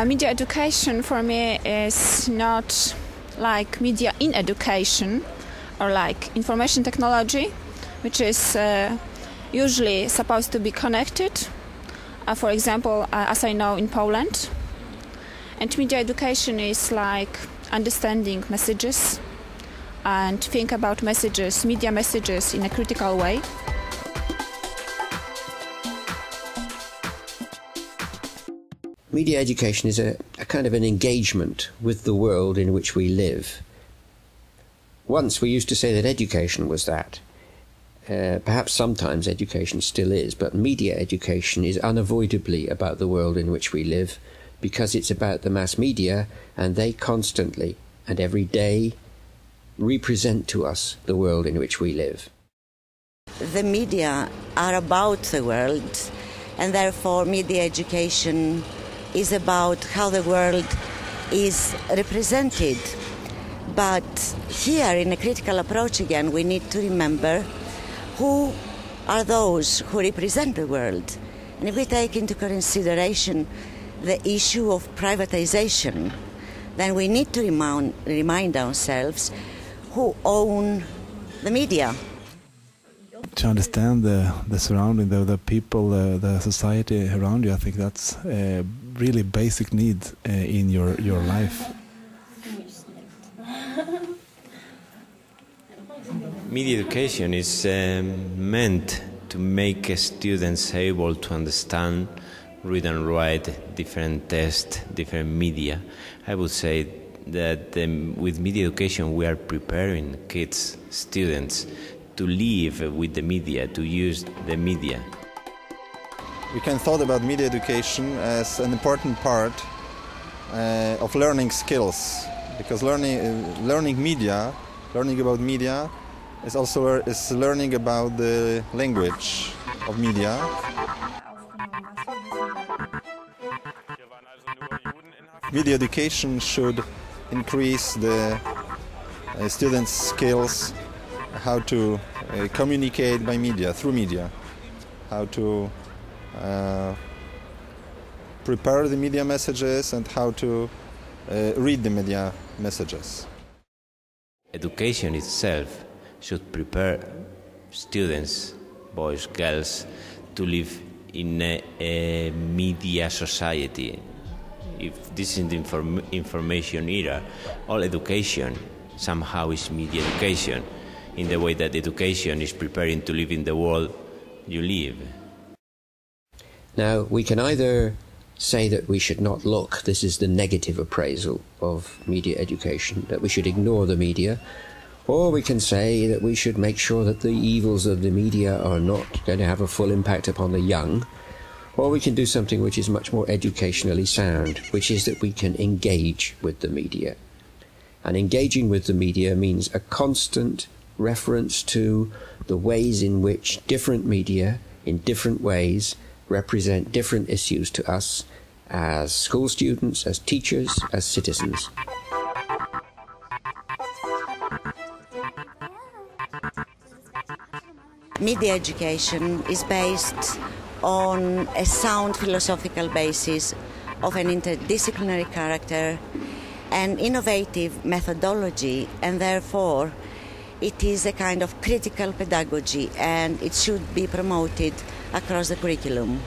Media education for me is not like media in education or like information technology, which is usually supposed to be connected, for example, as I know in Poland. And media education is like understanding messages and think about messages, media messages in a critical way. Media education is a kind of an engagement with the world in which we live. Once we used to say that education was that. Perhaps sometimes education still is, but media education is unavoidably about the world in which we live, because it's about the mass media, and they constantly and every day represent to us the world in which we live. The media are about the world, and therefore media education is about how the world is represented. But here, in a critical approach again, we need to remember who are those who represent the world. And if we take into consideration the issue of privatization, then we need to remind ourselves who own the media. To understand the surrounding, the people, the society around you, I think that's a really basic need in your life. Media education is meant to make students able to understand, read and write different texts, different media. I would say that with media education we are preparing kids, students, to live with the media, to use the media. We can thought about media education as an important part of learning skills, because learning about media is also learning about the language of media. Media education should increase the students' skills, how to communicate by media, through media, how to prepare the media messages and how to read the media messages. Education itself should prepare students, boys, girls, to live in a media society. If this is the information era, all education somehow is media education, in the way that education is preparing to live in the world you live. Now, we can either say that we should not look, this is the negative appraisal of media education, that we should ignore the media, or we can say that we should make sure that the evils of the media are not going to have a full impact upon the young, or we can do something which is much more educationally sound, which is that we can engage with the media. And engaging with the media means a constant reference to the ways in which different media, in different ways, represent different issues to us as school students, as teachers, as citizens. Media education is based on a sound philosophical basis of an interdisciplinary character, an innovative methodology, and therefore it is a kind of critical pedagogy, and it should be promoted across the curriculum.